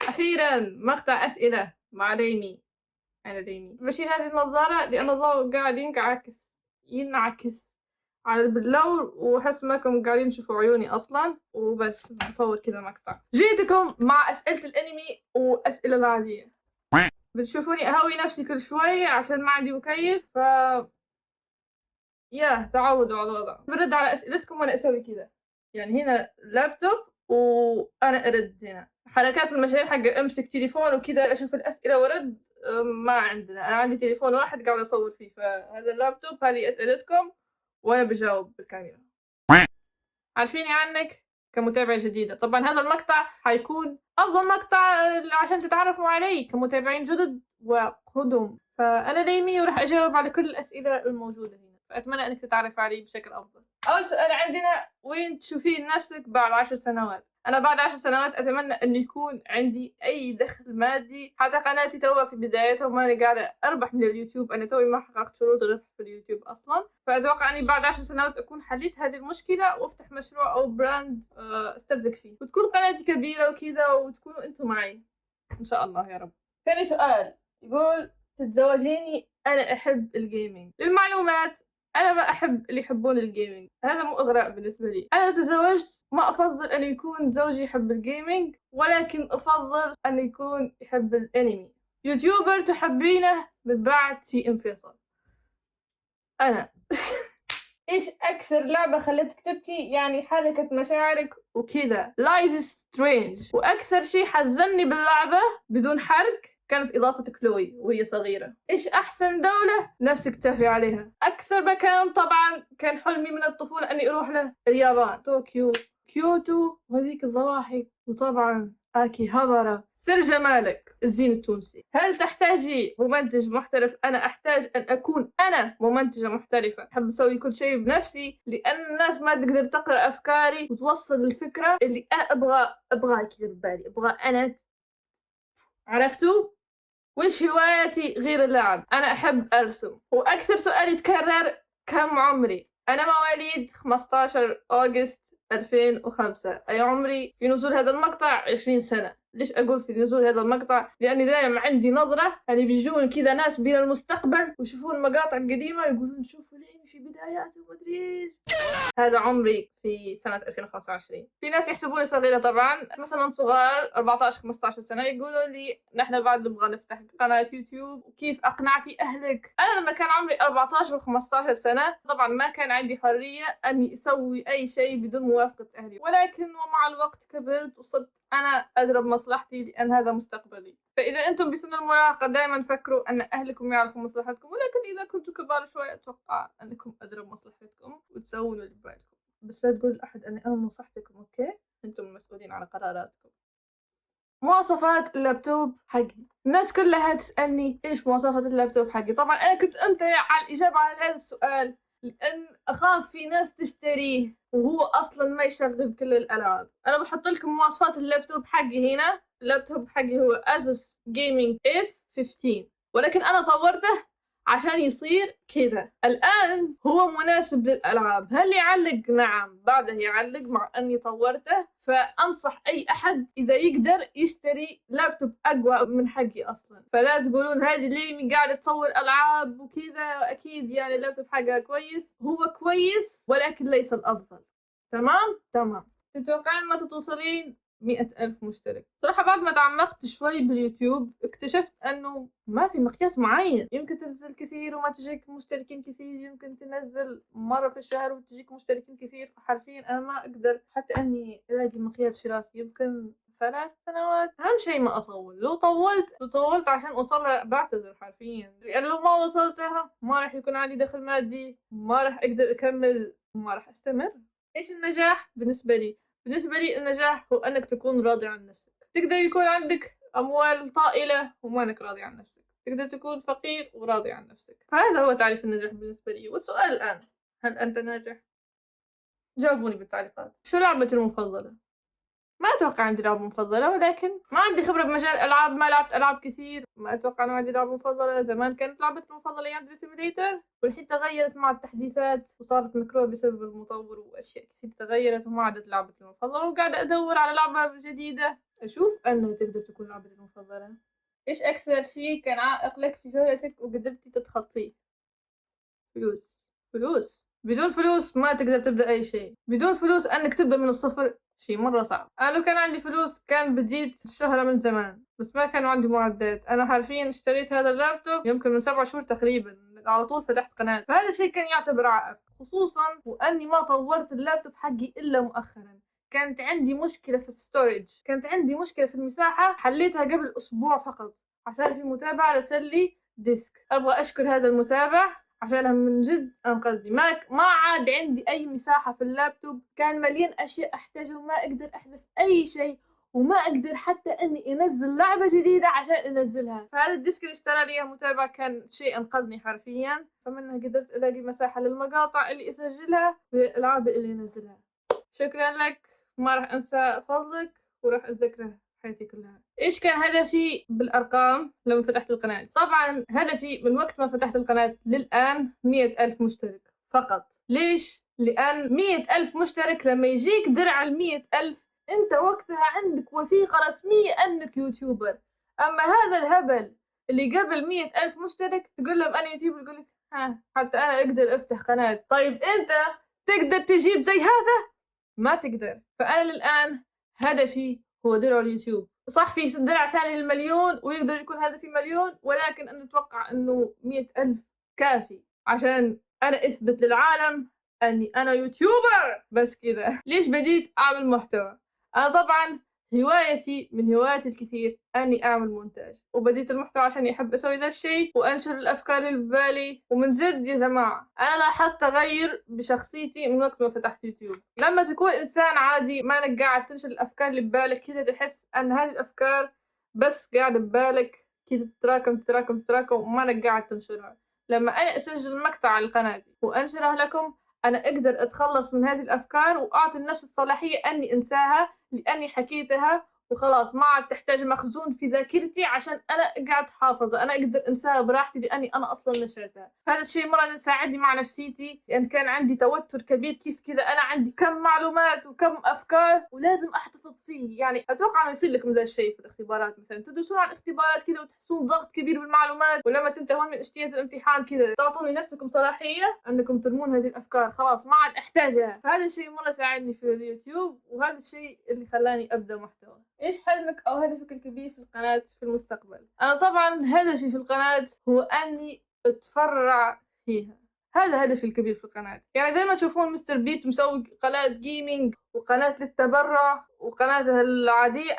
أخيرا مقطع أسئلة مع ريمي. أنا ريمي بشيل هذه النظارة لأن الضوء قاعد ينعكس على البلور وأحس ماكم قاعدين تشوفوا عيوني أصلا، وبس بصور كذا مقطع. جيتكم مع أسئلة الأنمي وأسئلة العادية. بتشوفوني أهوي نفسي كل شوي عشان ما عندي مكيف، تعودوا على الوضع. برد على أسئلتكم وأنا أسوي كذا، يعني هنا لابتوب وأنا أرد هنا. حركات المشاهير حق أمسك تليفون وكذا أشوف الأسئلة وأرد ما عندنا. أنا عندي تليفون واحد قاعد أصور فيه، فهذا اللابتوب هذه أسئلتكم وأنا بجاوب بالكاميرا. عارفيني عنك كمتابعة جديدة. طبعا هذا المقطع حيكون أفضل مقطع عشان تتعرفوا علي كمتابعين جدد وقدم. فأنا ريمي وراح أجاوب على كل الأسئلة الموجودة هنا، فأتمنى أنك تتعرف علي بشكل أفضل. أول سؤال عندنا: وين تشوفين نفسك بعد 10 سنوات؟ أنا بعد 10 سنوات أتمنى أن يكون عندي أي دخل مادي. حتى قناتي توها في بدايتها وماني قاعدة أربح من اليوتيوب، أنا توي ما حققت شروط الربح في اليوتيوب أصلا. فأتوقع أني بعد 10 سنوات أكون حليت هذه المشكلة وأفتح مشروع أو براند أسترزق فيه، وتكون قناتي كبيرة وكذا وتكونوا أنتم معي إن شاء الله يا رب. ثاني سؤال يقول: تتزوجيني؟ أنا أحب الجيمنج. للمعلومات أنا ما أحب اللي يحبون الجيمنج، هذا مو إغراء بالنسبة لي. أنا لو تزوجت ما أفضل أن يكون زوجي يحب الجيمنج، ولكن أفضل أن يكون يحب الأنمي. يوتيوبر تحبينه من بعد سي فيصل؟ أنا. إيش أكثر لعبة خلتك تبكي؟ يعني حركت مشاعرك وكذا. لايف سترينج. وأكثر شي حزني باللعبة بدون حرق كانت إضافة كلوي وهي صغيرة. إيش أحسن دولة نفسك تسافري عليها؟ أكثر مكان طبعا كان حلمي من الطفولة أني أروح له اليابان، طوكيو، كيوتو وهذيك الضواحي، وطبعا آكي هابارا، سر جمالك، الزين التونسي. هل تحتاجي ممنتج محترف؟ أنا أحتاج أن أكون أنا ممنتجة محترفة. أحب أسوي كل شيء بنفسي لأن الناس ما تقدر تقرأ أفكاري وتوصل الفكرة اللي أنا أبغى كذا ببالي، أبغى أنا. عرفتوا؟ وش هواياتي غير اللعب؟ أنا أحب أرسم. وأكثر سؤال يتكرر: كم عمري؟ أنا مواليد 15 أغسطس 2005، أي عمري في نزول هذا المقطع 20 سنة. ليش أقول في نزول هذا المقطع؟ لأني دائما عندي نظرة يعني بيجون كذا ناس من المستقبل ويشوفون المقاطع القديمة يقولون شوفوا لين في بداياته ومدري إيش. هذا عمري في سنة 2025. في ناس يحسبوني صغيرة طبعا، مثلا صغار 14 15 سنة يقولوا لي نحن بعد نبغى نفتح قناة يوتيوب وكيف أقنعتي أهلك؟ أنا لما كان عمري 14 و 15 سنة طبعا ما كان عندي حرية أني أسوي أي شيء بدون موافقة أهلي، ولكن ومع الوقت كبرت وصرت أنا أدرى بمصلحتي لأن هذا مستقبلي. فإذا أنتم بسن المراهقة دائما فكروا أن أهلكم يعرفوا مصلحتكم، ولكن إذا كنتوا كبار شوي أتوقع أنكم أدرى بمصلحتكم وتسوون اللي ببالكم. بس لا تقول لأحد أني أنا نصحتكم، أوكي؟ أنتم المسؤولين على قراراتكم. مواصفات اللابتوب حقي. الناس كلها تسألني إيش مواصفات اللابتوب حقي. طبعا أنا كنت أمتنع عن الإجابة على هذا السؤال لأن أخاف في ناس تشتريه وهو أصلا ما يشغل كل الألعاب. أنا بحط لكم مواصفات اللابتوب حقي هنا. اللابتوب حقي هو Asus Gaming F15، ولكن أنا طورته عشان يصير كذا. الآن هو مناسب للألعاب. هل يعلق؟ نعم، بعده يعلق مع أني طورته. فأنصح أي أحد إذا يقدر يشتري لابتوب أقوى من حقي أصلا. فلا تقولون هذه ليمي قاعدة تصور ألعاب وكذا، أكيد يعني اللابتوب حقها كويس. هو كويس ولكن ليس الأفضل. تمام. تتوقعين متى توصلين 100,000 مشترك؟ صراحة بعد ما تعمقت شوي باليوتيوب اكتشفت أنه ما في مقياس معين. يمكن تنزل كثير وما تجيك مشتركين كثير، يمكن تنزل مرة في الشهر وتجيك مشتركين كثير. فحرفيا أنا ما أقدر حتى أني ألاقي مقياس في راسي. يمكن 3 سنوات. أهم شيء ما أطول. لو طولت عشان أوصلها بعتذر حرفيا، لأن لو ما وصلتها ما راح يكون عندي دخل مادي، ما راح أقدر أكمل، ما راح أستمر. إيش النجاح بالنسبة لي؟ بالنسبة لي النجاح هو أنك تكون راضي عن نفسك. تقدر يكون عندك أموال طائلة وما أنك راضي عن نفسك، تقدر تكون فقير وراضي عن نفسك. فهذا هو تعريف النجاح بالنسبة لي. والسؤال الآن: هل أنت ناجح؟ جاوبوني بالتعليقات. شو لعبتي المفضلة؟ ما أتوقع عندي لعبة مفضلة، ولكن ما عندي خبرة بمجال الألعاب، ما لعبت ألعاب كثير. ما أتوقع إنه عندي لعبة مفضلة. زمان كانت لعبتي المفضلة ياندري سيميليتر، والحين تغيرت مع التحديثات وصارت مكروه بسبب المطور وأشياء كثير تغيرت وما عادت لعبتي المفضلة، وقاعدة أدور على لعبة جديدة أشوف أنها تقدر تكون لعبتك المفضلة. إيش أكثر شيء كان عائق لك في جولتك وقدرتي تتخطيه؟ فلوس. فلوس. بدون فلوس ما تقدر تبدأ أي شيء. بدون فلوس أنك تبدأ من الصفر شيء مرة صعب. أنا لو كان عندي فلوس كان بديت الشهرة من زمان، بس ما كان عندي معدات. أنا حرفيا اشتريت هذا اللابتوب يمكن من 7 شهور تقريبا، على طول فتحت قناة، فهذا الشيء كان يعتبر عائق، خصوصا وأني ما طورت اللابتوب حقي إلا مؤخرا. كانت عندي مشكلة في الستورج، كانت عندي مشكلة في المساحة، حليتها قبل أسبوع فقط عشان في متابع رسل لي ديسك. أبغى أشكر هذا المتابع عشانها من جد أنقذني. ما عاد عندي أي مساحة في اللابتوب، كان مليان أشياء أحتاجها وما أقدر أحذف أي شيء، وما أقدر حتى إني أنزل لعبة جديدة عشان أنزلها. فهذا الديسك اللي اشترى لي متابع كان شيء أنقذني حرفيا، فمنها قدرت ألاقي مساحة للمقاطع اللي أسجلها والألعاب اللي أنزلها. شكرا لك، ما راح أنسى فضلك وراح أتذكره حياتي كلها. إيش كان هدفي بالأرقام لما فتحت القناة؟ طبعا هدفي من وقت ما فتحت القناة للآن 100,000 مشترك فقط. ليش؟ لأن 100,000 مشترك لما يجيك درع 100,000 أنت وقتها عندك وثيقة رسمية أنك يوتيوبر. أما هذا الهبل اللي قبل 100,000 مشترك تقول لهم أنا يوتيوبر، يقول لك ها حتى أنا أقدر أفتح قناة. طيب أنت تقدر تجيب زي هذا؟ ما تقدر. فأنا للآن هدفي هو درع اليوتيوب. صح في درع ثاني للمليون ويقدر يكون هدفي مليون، ولكن أنا أتوقع إنه 100,000 كافي عشان أنا أثبت للعالم أني أنا يوتيوبر. بس كذا. ليش بديت أعمل محتوى؟ أنا طبعا هوايتي من هواياتي الكثير أني أعمل مونتاج، وبديت المحتوى عشان أحب أسوي ذا الشيء وأنشر الأفكار اللي ببالي. ومن جد يا جماعة أنا لاحظت تغير بشخصيتي من وقت ما فتحت يوتيوب. لما تكون إنسان عادي ما إنك قاعد تنشر الأفكار اللي ببالك كذا، تحس أن هذه الأفكار بس قاعدة ببالك كذا تتراكم تتراكم تتراكم وما إنك قاعد تنشرها. لما أنا أسجل مقطع على قناتي وأنشره لكم أنا أقدر أتخلص من هذه الأفكار وأعطي لنفسي الصلاحية أني أنساها لأني حكيتها وخلاص، ما عاد تحتاج مخزون في ذاكرتي عشان أنا أقعد حافظة. أنا أقدر أنساها براحتي لأني أنا أصلا نشرتها. هذا الشيء مرة يساعدني مع نفسيتي، لأن كان عندي توتر كبير كيف كذا أنا عندي كم معلومات وكم أفكار ولازم أحتفظ فيه. يعني أتوقع إنه يصير لكم ذا الشيء في الاختبارات، مثلا تدرسون عن الاختبارات كذا وتحسون ضغط كبير بالمعلومات، ولما تنتهون من اشتية الامتحان كذا تعطون لنفسكم صلاحية أنكم ترمون هذه الأفكار، خلاص ما عاد أحتاجها. فهذا الشيء مرة ساعدني في اليوتيوب، وهذا الشيء اللي خلاني أبدأ محتوى. إيش حلمك أو هدفك الكبير في القناة في المستقبل؟ أنا طبعا هدفي في القناة هو أني أتفرع فيها. هذا هدفي الكبير في القناة. يعني زي ما تشوفون مستر بيست مسوي قناة جيمنج وقناة للتبرع وقناته العادية،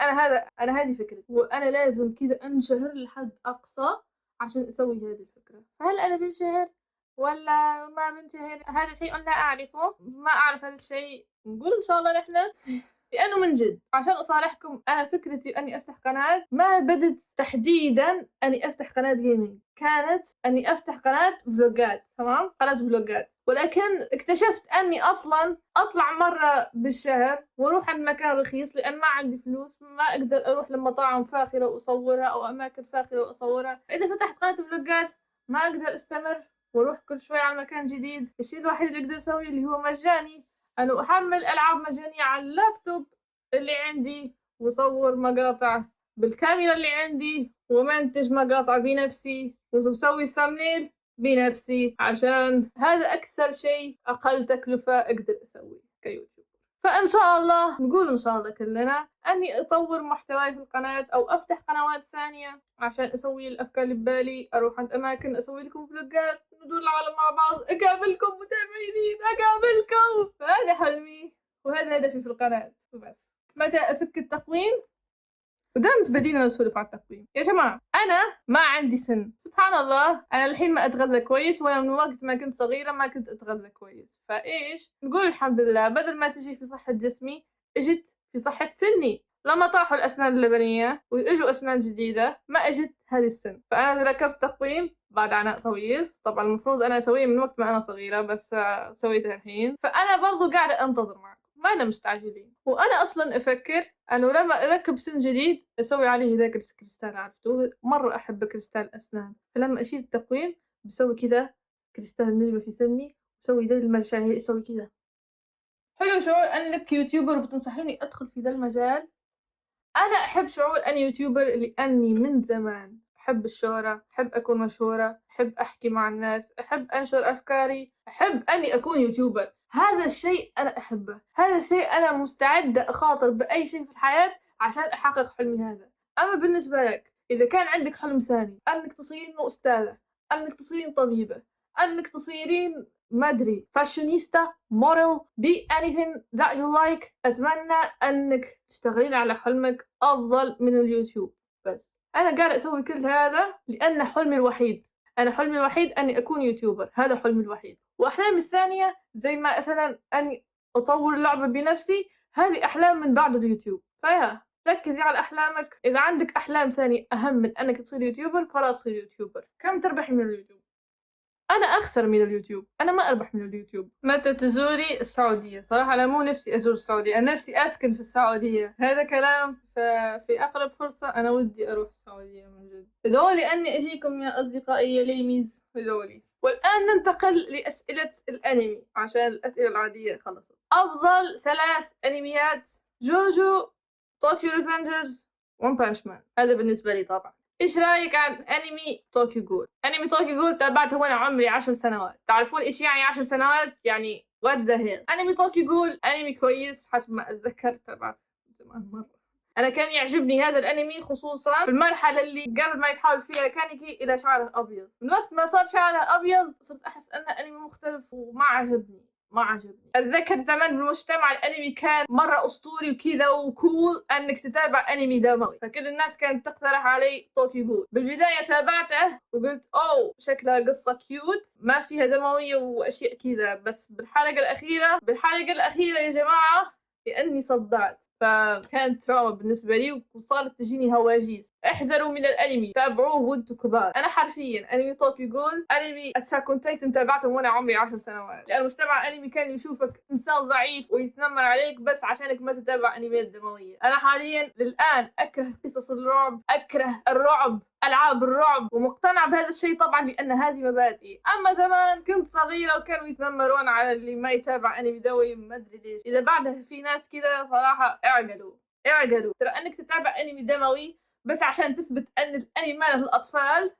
أنا هذه فكرتي، وأنا لازم كذا أنشهر لحد أقصى عشان أسوي هذه الفكرة. فهل أنا بنشهر ولا ما بنشهر؟ هذا شيء لا أعرفه، ما أعرف هذا الشيء. نقول إن شاء الله نحن، لأنه من جد عشان أصارحكم أنا فكرتي أني أفتح قناة ما بدت تحديدا أني أفتح قناة جيمنج، كانت أني أفتح قناة فلوجات. تمام، قناة فلوجات، ولكن اكتشفت أني أصلا أطلع مرة بالشهر وأروح عند مكان رخيص لأن ما عندي فلوس، ما أقدر أروح لمطاعم فاخرة وأصورها أو أماكن فاخرة وأصورها. إذا فتحت قناة فلوجات ما أقدر أستمر وأروح كل شوي على مكان جديد. الشيء الوحيد اللي أقدر أسويه اللي هو مجاني أنا أحمل ألعاب مجانية على اللابتوب اللي عندي وأصور مقاطع بالكاميرا اللي عندي ومنتج مقاطع بنفسي وأسوي ثامنيل بنفسي، عشان هذا أكثر شيء أقل تكلفة أقدر أسويه كيوتيوب. فإن شاء الله نقول إن شاء الله كلنا أني أطور محتواي في القناة أو أفتح قنوات ثانية عشان أسوي الأفكار اللي ببالي، أروح عند أماكن أسوي لكم فلوجات ندور العالم مع بعض، أقابلكم متابعين أقابلكم. فهذا حلمي وهذا هدفي في القناة وبس. متى أفك التقويم؟ ودام بدينا نسولف على التقويم يا جماعة، أنا ما عندي سن سبحان الله. أنا الحين ما أتغذى كويس، وأنا من وقت ما كنت صغيرة ما كنت أتغذى كويس. فإيش نقول؟ الحمد لله بدل ما تجي في صحة جسمي إجت في صحة سني. لما طاحوا الأسنان اللبنية وإجوا أسنان جديدة ما إجت هذه السن. فأنا ركبت تقويم بعد عناء طويل، طبعا المفروض أنا أسويه من وقت ما أنا صغيرة بس سويته الحين. فأنا برضو قاعدة أنتظر معكم، ما أنا مستعجلين. وأنا أصلا أفكر أنه لما أركب سن جديد أسوي عليه ذاك الكريستال، عرفتوه مرة أحب كريستال الأسنان. فلما أشيل التقويم بسوي كذا كريستال النجمة في سني، بسوي زي المشاهير يسوي كذا. حلو شعور أنك يوتيوبر وبتنصحيني أدخل في ذا المجال. أنا أحب شعور أني يوتيوبر لأني من زمان أحب الشهرة، أحب أكون مشهورة، أحب أحكي مع الناس، أحب أنشر أفكاري، أحب أني أكون يوتيوبر. هذا الشيء أنا أحبه، هذا الشيء أنا مستعدة أخاطر بأي شيء في الحياة عشان أحقق حلمي هذا. أما بالنسبة لك إذا كان عندك حلم ثاني أنك تصيرين أستاذة، أنك تصيرين طبيبة، أنك تصيرين ما أدري فاشونيستا، موديل، be anything that you like، أتمنى أنك تشتغلين على حلمك أفضل من اليوتيوب. بس أنا قاعدة أسوي كل هذا لأن حلمي الوحيد، أنا حلمي الوحيد أني أكون يوتيوبر، هذا حلمي الوحيد. وأحلامي الثانية زي ما مثلا أني أطور لعبة بنفسي، هذه أحلام من بعد اليوتيوب. فيا ركزي على أحلامك، إذا عندك أحلام ثانية أهم من أنك تصير يوتيوبر فلا تصير يوتيوبر. كم تربحي من اليوتيوب؟ أنا أخسر من اليوتيوب، أنا ما أربح من اليوتيوب. متى تزوري السعودية؟ صراحة أنا مو نفسي أزور السعودية، أنا نفسي أسكن في السعودية، هذا كلام. في أقرب فرصة أنا ودي أروح السعودية من جد. ادعوا لي أني أجيكم يا أصدقائي يا ليميز، ادعوا لي. والآن ننتقل لأسئلة الأنمي عشان الأسئلة العادية خلصت. أفضل 3 أنميات: جوجو، طوكيو ريفنجرز، ون بانش مان. هذا بالنسبة لي طبعا. ايش رايك عن انمي طوكيو جول؟ انمي طوكيو جول تابعته وانا عمري 10 سنوات. تعرفون ايش يعني 10 سنوات؟ يعني وات ذا هيل. انمي طوكيو جول انمي كويس حسب ما اتذكر، تابعته زمان مره. انا كان يعجبني هذا الانمي خصوصا في المرحله اللي قبل ما يتحول فيها كانيكي الى شعره ابيض. من وقت ما صار شعره ابيض صرت احس انه انمي مختلف وما عجبني، ما عجبني. اتذكر زمان بالمجتمع الانمي كان مره اسطوري وكذا وكول انك تتابع انمي دموي، فكل الناس كانت تقترح علي طوكيو جول. بالبدايه تابعته وقلت اوه شكلها قصه كيوت ما فيها دمويه واشياء كذا، بس بالحلقه الاخيره يا جماعه لاني صدعت، فكانت تراuma بالنسبة لي وصارت تجيني هواجيس. احذروا من الانمي، تابعوه وانتم كبار. انا حرفيا انمي طوكيو جول، انمي اتاك اون تايتن تابعته وانا عمري 10 سنوات، لان مجتمع الانمي كان يشوفك انسان ضعيف ويتنمر عليك بس عشانك ما تتابع انميات دموية. انا حاليا للان اكره قصص الرعب، اكره الرعب، العاب الرعب، ومقتنعه بهذا الشيء طبعا لان هذه مبادئي. اما زمان كنت صغيره وكانوا يتنمرون على اللي ما يتابع انمي دوي، ما ادري ليش. اذا بعدها في ناس كذا صراحه اعقلوا ترى انك تتابع انمي دموي بس عشان تثبت ان الانمي ما له الاطفال،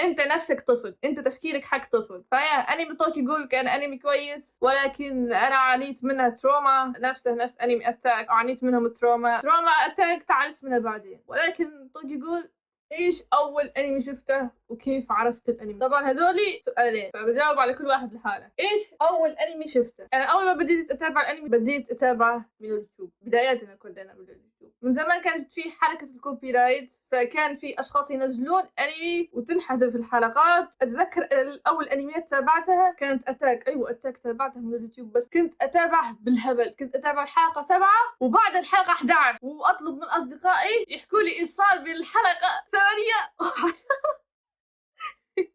انت نفسك طفل، انت تفكيرك حق طفل. فيا انمي طوكيو جول كان انمي كويس، ولكن انا عانيت منها تروما نفس انمي اتاك، عانيت منهم تروما اتاك تعالجت منها بعدين. ولكن طوكيو جول ايش اول انمي شفته وكيف عرفت الانمي؟ طبعا هذولي سؤالين فبجاوب على كل واحد لحاله. ايش اول انمي شفته؟ انا اول ما بديت اتابع الانمي بديت اتابعه من اليوتيوب، بداياتنا كلنا من اليوتيوب. من زمان كانت في حركه الكوبي رايت، فكان في اشخاص ينزلون انمي وتنحذف الحلقات. اتذكر اول انميات تابعتها كانت اتاك، ايوه اتاك تابعتها من اليوتيوب، بس كنت اتابعه بالهبل، كنت اتابع الحلقه 7 وبعد الحلقه 11 واطلب من اصدقائي يحكوا لي ايش صار بالحلقه 8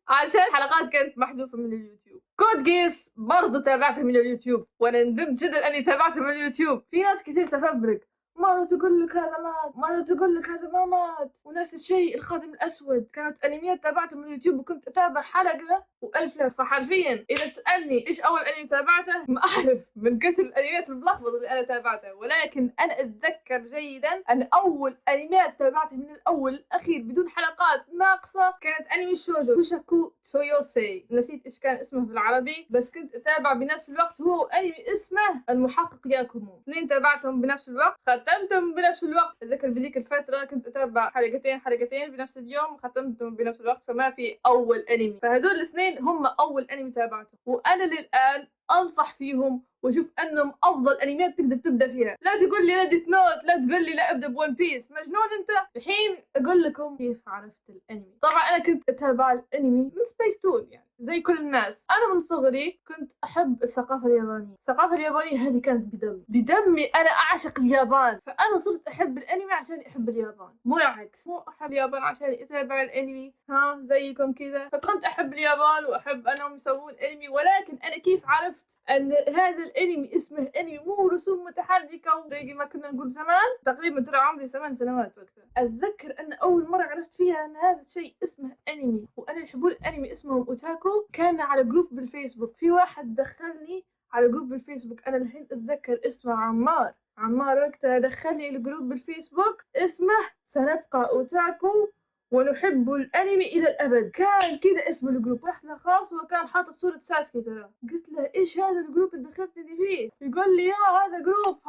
عشان الحلقات كانت محذوفه من اليوتيوب. كود جيس برضو تابعته من اليوتيوب، وانا ندمت جدا اني تابعته من اليوتيوب. في ناس كثير تفبرك، مرة تقول لك هذا مات، مرة تقول لك هذا ما مات. ونفس الشيء الخادم الأسود، كانت أنميات تابعته من اليوتيوب وكنت أتابع حلقة وألف لف. فحرفيا إذا تسألني إيش أول أنمي تابعته ما أعرف من كثر الأنميات الملخبطة اللي أنا تابعتها. ولكن أنا أتذكر جيدا أن أول أنميات تابعتها من الأول الأخير بدون حلقات ناقصة كانت أنمي الشوجو كوشاكو تويوسي، نسيت إيش كان اسمه بالعربي، بس كنت أتابع بنفس الوقت هو أنمي اسمه المحقق ياكومو. اثنين تابعتهم بنفس الوقت، ختمتهم بنفس الوقت. أتذكر بذيك الفترة كنت أتابع حلقتين بنفس اليوم وختمتهم بنفس الوقت، فما في أول أنمي. فهذول الاثنين هم أول أنمي تابعتهم، وأنا للآن أنصح فيهم واشوف انهم افضل انميات تقدر تبدا فيها. لا تقول لي لا ديث نوت، لا تقول لي لا ابدا بون بيس، مجنون انت. الحين اقول لكم كيف عرفت الانمي. طبعا انا كنت اتابع الانمي من سبيس تون يعني زي كل الناس. انا من صغري كنت احب الثقافه اليابانيه، الثقافه اليابانيه هذه كانت بدمي انا اعشق اليابان. فانا صرت احب الانمي عشان احب اليابان، مو العكس، مو احب اليابان عشان اتابع الانمي ها زيكم كذا. فكنت احب اليابان واحب انهم يسوون انمي. ولكن انا كيف عرفت ان هذا الانمي اسمه انمي مو رسوم متحركه زي ما كنا نقول زمان؟ تقريبا ترى عمري 8 سنوات وقتها. اتذكر ان اول مره عرفت فيها ان هذا الشيء اسمه انمي. وانا يحبون الانمي اسمهم اوتاكو، كان على جروب بالفيسبوك. في واحد دخلني على جروب بالفيسبوك انا الحين اتذكر اسمه عمار، عمار وقتها دخلني الجروب بالفيسبوك اسمه سنبقى أوتاكو ونحب الأنمي إلى الأبد، كان كذا اسم الجروب. رحت له خاص وكان حاطط صورة ساسكي ترى. قلت له إيش هذا الجروب اللي دخلتني فيه؟ يقول لي يا هذا جروب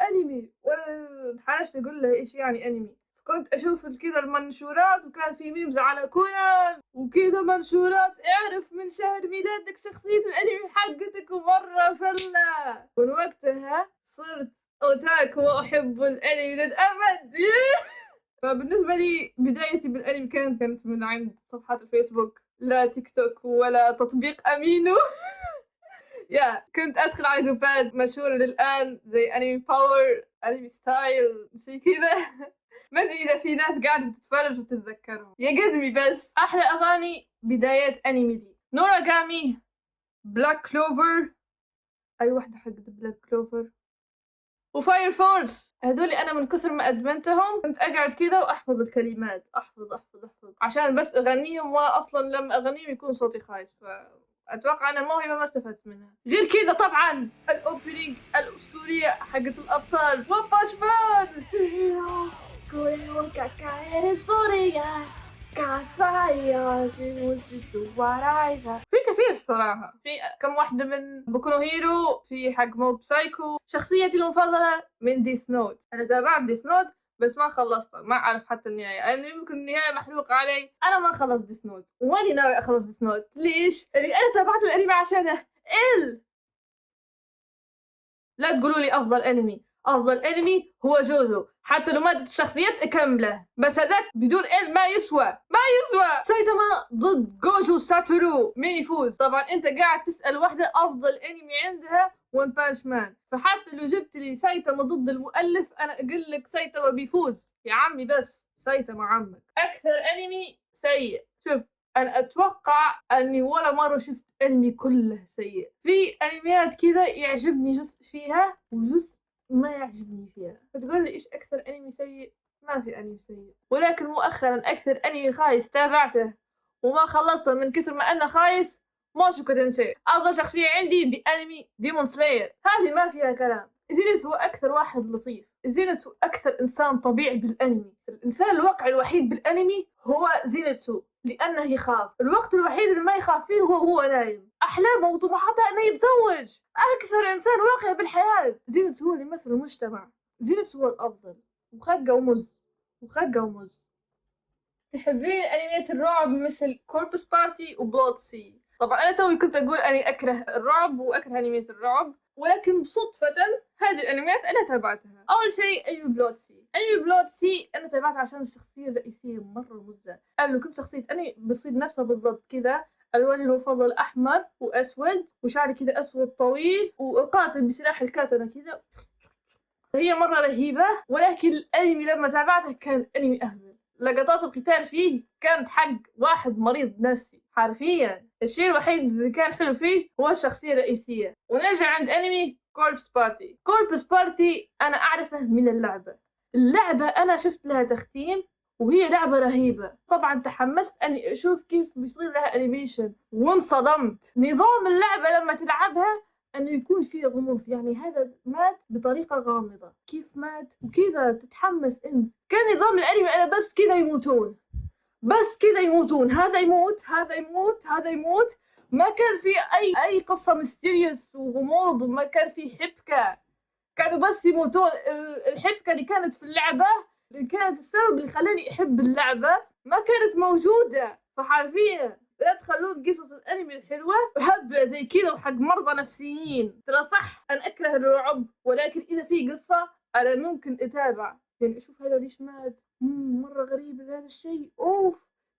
أنمي. وأنا انحرجت أقول له إيش يعني أنمي. كنت أشوف كذا المنشورات وكان في ميمز على كونان وكذا منشورات اعرف من شهر ميلادك شخصية الأنمي حقتك ومرة فلة. ومن وقتها صرت أوتاكو وأحب الأنمي للأبد. فبالنسبة لي بدايتي بالأنمي كانت من عند صفحات الفيسبوك، لا تيك توك ولا تطبيق أمينو. كنت أدخل على جروبات مشهورة للآن زي أنمي باور، أنمي ستايل، شي كذا. ما أدري إذا في ناس قاعدة تتفرج وتتذكرهم يا قدمي. بس أحلى أغاني بدايات أنمي لي نوراغامي، بلاك كلوفر، أي واحدة حق بلاك كلوفر، وفاير فورس. هذول أنا من كثر ما أدمنتهم كنت أقعد كذا وأحفظ الكلمات، أحفظ عشان بس أغنيهم، وأصلا لما أغنيهم يكون صوتي خايس، فأتوقع أنا موهبة ما استفدت منها. غير كذا طبعا الأوبننج الأسطورية حقت الأبطال وباشمان. في كثير صراحة، في كم واحدة من بوكو نو هيرو، في حق موب سايكو. شخصيتي المفضلة من ديس نوت، أنا تابعت ديس نوت بس ما خلصته، ما أعرف حتى النهاية، يعني يمكن النهاية محروقة علي. أنا ما خلصت ديس نوت، وماني ناوي أخلص ديس نوت. ليش؟ اللي أنا تابعت الأنمي عشانه. لا تقولوا لي أفضل أنمي هو جوجو، حتى لو ماتت الشخصيات أكمله، بس هذاك بدون ما يسوى. سايتاما ضد جوجو ساتورو، مين يفوز؟ طبعا أنت قاعد تسأل واحدة أفضل أنمي عندها ون بانش مان، فحتى لو جبت لي سايتاما ضد المؤلف أنا أقول لك سايتاما بيفوز يا عمي، بس سايتاما عمك. أكثر أنمي سيء، شوف أنا أتوقع أني ولا مرة شفت أنمي كله سيء. في أنميات كذا يعجبني جزء فيها وجزء ما يعجبني فيها، فتقول لي إيش أكثر أنمي سيء؟ ما في أنمي سيء. ولكن مؤخرا أكثر أنمي خايس تابعته وما خلصته من كثر ما أنه خايس موشوكو تنسي. أفضل شخصية عندي بأنمي ديمون سلاير، هذه ما فيها كلام. زينس هو أكثر واحد لطيف، زينتسو أكثر إنسان طبيعي بالأنمي. الإنسان الواقعي الوحيد بالأنمي هو زينتسو، لأنه يخاف. الوقت الوحيد اللي ما يخاف فيه هو نايم. أحلامه وطموحاته أنه يتزوج. أكثر إنسان واقعي بالحياة. زينتسو هو اللي يمثل المجتمع. زينتسو هو الأفضل، وخقة ومز. تحبين أنميات الرعب مثل كوربس بارتي وبلود سي؟ طبعا أنا توي كنت أقول أني أكره الرعب وأكره أنميات الرعب، ولكن صدفة هذه الأنميات أنا تابعتها. أول شيء أنمي بلود سي أنا تابعتها عشان الشخصية الرئيسية مرة مزة. قبل كل شخصية أنمي بصير نفسها بالضبط كذا، ألواني المفضل أحمر وأسود وشعري كذا أسود طويل وأقاتل بسلاح الكاتانا كذا. هي مرة رهيبة، ولكن الأنمي لما تابعته كان أنمي أهبل. لقطات القتال فيه كانت حق واحد مريض نفسي حرفيا. الشيء الوحيد اللي كان حلو فيه هو الشخصية الرئيسية. ونرجع عند أنمي كوربس بارتي أنا أعرفه من اللعبة أنا شفت لها تختيم وهي لعبة رهيبة. طبعا تحمست أني أشوف كيف بيصير لها أنيميشن وانصدمت. نظام اللعبة لما تلعبها أنه يكون فيه غموض، يعني هذا مات بطريقة غامضة، كيف مات وكذا تتحمس أنت. كان نظام الأنمي أنا بس كذا يموتون، هذا يموت. ما كان في أي قصة ميستيريوس وغموض، وما كان في حبكة، كانوا بس يموتون. الحبكة اللي كانت في اللعبة اللي كانت السبب اللي خلاني أحب اللعبة ما كانت موجودة. فحرفيا لا تخلون قصص الأنمي الحلوة هبلة زي كذا وحق مرضى نفسيين. ترى صح أنا أكره الرعب، ولكن إذا في قصة أنا ممكن أتابع، يعني أشوف هذا ليش مات، مرة غريب هذا الشيء،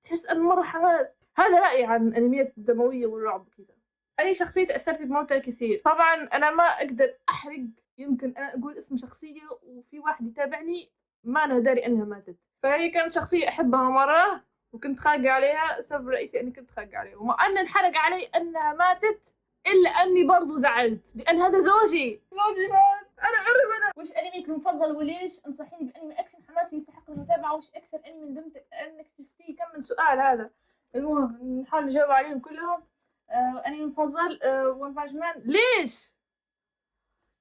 تحس أن مرة حماس. هذا رأيي عن الأنميات الدموية والرعب كذا. أي شخصية تأثرت بموتها كثير؟ طبعا أنا ما أقدر أحرق، يمكن أنا أقول اسم شخصية وفي واحد يتابعني ما أنا داري أنها ماتت. فهي كانت شخصية أحبها مرة وكنت خاقة عليها. السبب الرئيسي أني كنت خاقة عليها، ومع أن انحرق علي أنها ماتت إلا أني برضو زعلت لأن هذا زوجي مات. أنا وش أنميك المفضل وليش؟ انصحيني بأنمي أكشن حماسي يستحق المتابعة. وش أكثر أنمي ندمت أنك شفتيه؟ كم من سؤال هذا. المهم نحاول نجاوب عليهم كلهم. أنمي المفضل ون بانش مان. ليش؟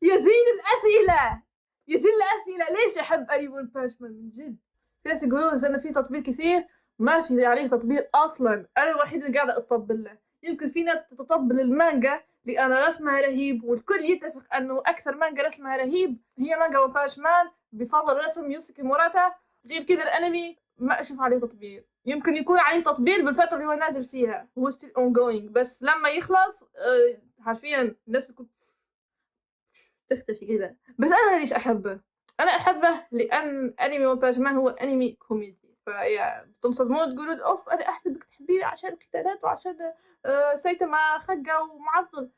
يا زين الأسئلة، يزل أسئلة ليش أحب أنمي ون بانش مان من جد. في ناس يقولون إنه في تطبيل كثير، ما في عليه تطبيل أصلا، أنا الوحيد اللي قاعدة أطبل له. يمكن في ناس تتطبل المانجا لأن رسمها رهيب، والكل يتفق أنه أكثر مانجا رسمها رهيب هي مانجا ون بانش مان بفضل رسم يوسكي موراتا. غير كذا الأنمي ما أشوف عليه تطبيل. يمكن يكون عليه تطبيل بالفترة اللي هو نازل فيها، هو still ongoing، بس لما يخلص حرفيا الناس تكون تختفي كذا. بس أنا ليش أحبه؟ أنا أحبه لأن أنمي ون بانش مان هو أنمي كوميدي، فيا تنصدمون تقولون أوف أنا أحسبك تحبيه عشان القتالات وعشان سايتاما خقة ومعضل.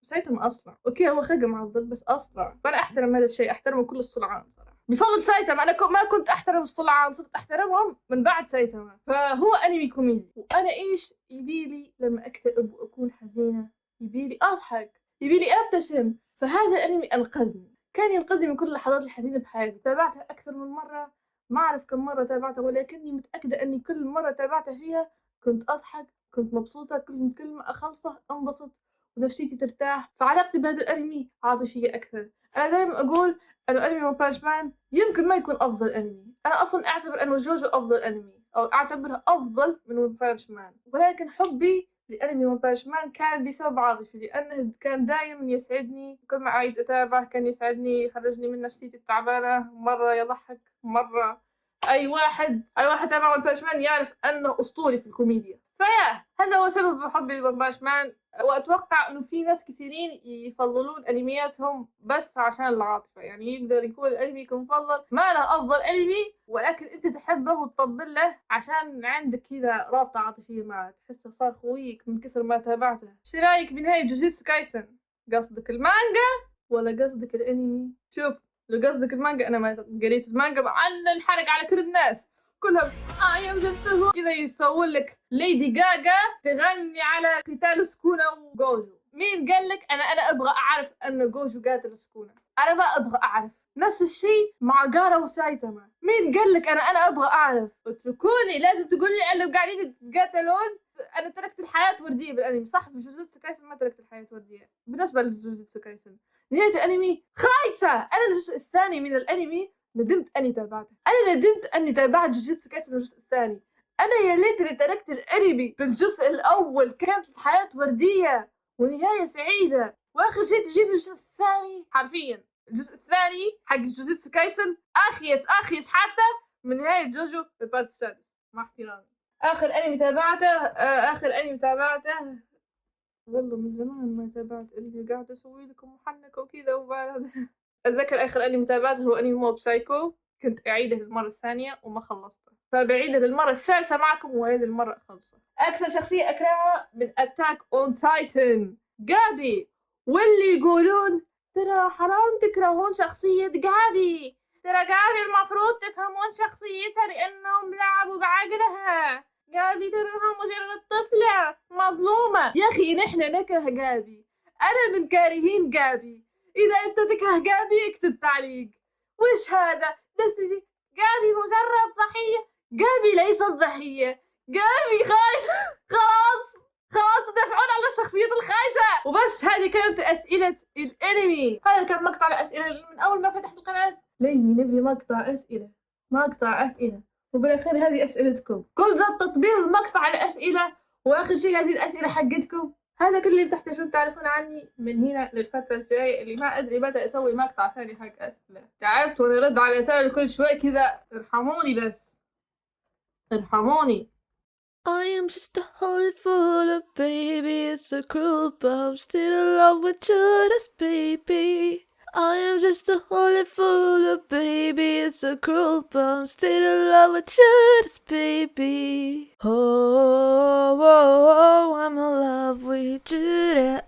سايتاما أصلا أوكي هو خقة معضل بس أصلا، فأنا أحترم هذا الشيء، أحترم كل الصلعان صراحة. بفضل سايتاما أنا ما كنت أحترم الصلعان، صرت أحترمهم من بعد سايتاما. فهو أنمي كوميدي، وأنا إيش يبيلي لما أكتئب وأكون حزينة؟ يبيلي أضحك، يبيلي أبتسم. فهذا الأنمي أنقذني، كان ينقذني من كل اللحظات الحزينة بحياتي. تابعته أكثر من مرة، ما أعرف كم مرة تابعته، ولكني متأكدة أني كل مرة تابعته فيها كنت أضحك، كنت مبسوطة، كل كلمة أخلصه أنبسط ونفسيتي ترتاح. فعلاقتي بهذا الأنمي عاطفية أكثر. أنا دائما أقول أنه أنمي ون بانش مان يمكن ما يكون أفضل أنمي، أنا أصلا أعتبر أنه جوجو أفضل أنمي، أو أعتبرها أفضل من ون بانش مان، ولكن حبي لأنمي ون بانش مان كان بسبب عاطفي، لأنه كان دايما يسعدني. كل ما أعيد أتابعه كان يسعدني، يخرجني من نفسيتي التعبانة، مرة يضحك مرة. أي واحد تابع ون بانش مان يعرف أنه أسطوري في الكوميديا. فيا هذا هو سبب حبي لون بانش مان. وأتوقع إنه في ناس كثيرين يفضلون أنمياتهم بس عشان العاطفة، يعني يقدر يكون الأنمي مفضل ما له أفضل أنمي، ولكن أنت تحبه وتطبل له عشان عندك كذا رابطة عاطفية معه، تحسه صار خويك من كثر ما تابعته. شو رأيك بنهاية جوجيتسو كايسن؟ قصدك المانجا ولا قصدك الأنمي؟ شوف لو قصدك المانجا أنا ما قريت المانجا عن الحرق على كل الناس كلهم I am just a كذا يسوون لك ليدي غاغا تغني على قتال سكونة وجوجو. مين قال لك أنا أبغى أعرف أن جوجو قاتل سكونة؟ أنا ما أبغى أعرف. نفس الشيء مع جارا وسايتاما، مين قال لك أنا أبغى أعرف؟ اتركوني، لازم تقول لي أنه قاعدين يتقاتلون. أنا تركت الحياة وردية بالأنمي، صح بجوجوتسو كايسن ما تركت الحياة وردية. بالنسبة لجوجوتسو كايسن نهاية الأنمي خايسة. أنا الجزء الثاني من الأنمي ندمت أني تابعته، أنا ندمت أني تابعت جوجوتسو كايسن الجزء الثاني. أنا يا ليتني تركت الأنمي بالجزء الأول، كانت الحياة وردية ونهاية سعيدة، وآخر شيء تجيب الجزء الثاني. حرفيا الجزء الثاني حق جوجوتسو كايسن أخيس حتى من نهاية جوجو في البارت السادس، مع احترامي. آخر أنمي تابعته والله من زمان ما تابعت أنمي، قاعدة أسوي لكم محنكة وكذا وبعد أتذكر آخر أنمي تابعته هو أنمي موب سايكو، كنت أعيده للمرة الثانية وما خلصته، فبعيده للمرة الثالثة معكم وهذه المرة أخلصه. أكثر شخصية أكرهها من أتاك أون تايتن جابي، واللي يقولون ترى حرام تكرهون شخصية جابي، ترى جابي المفروض تفهمون شخصيتها لأنهم لعبوا بعقلها، جابي تراها مجرد طفلة مظلومة. يا أخي نحن نكره جابي، أنا من كارهين جابي. إذا أنت تكره جابي اكتب تعليق. وش هذا؟ دستي جابي مجرد ضحية، جابي ليست ضحية، جابي خايفة. خلاص تدافعون على الشخصيات الخايسة. وبس هذه كانت أسئلة الأنمي، هذا كان مقطع الأسئلة من أول ما فتحت القناة. ليمي نبي مقطع أسئلة وبالأخير هذه أسئلتكم، كل ذا التطبيل المقطع الأسئلة، وآخر شيء هذه الأسئلة حقتكم. هذا كل اللي تحتاجون تعرفون عني من هنا للفترة الجاية اللي ما أدري متى أسوي مقطع ثاني حق أسئلة. تعبت وأنا أرد على الأسئلة كل شوي كذا، ارحموني بس ارحموني. I am just a hole full of baby, it's a cruel but I'm still in love with Judas, baby. I am just a hole full of baby, it's a cruel but I'm still in love with Judas, baby. Oh, oh, oh, I'm in love with Judas.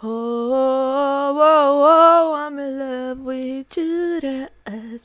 Oh, oh, oh, I'm in love with Judas.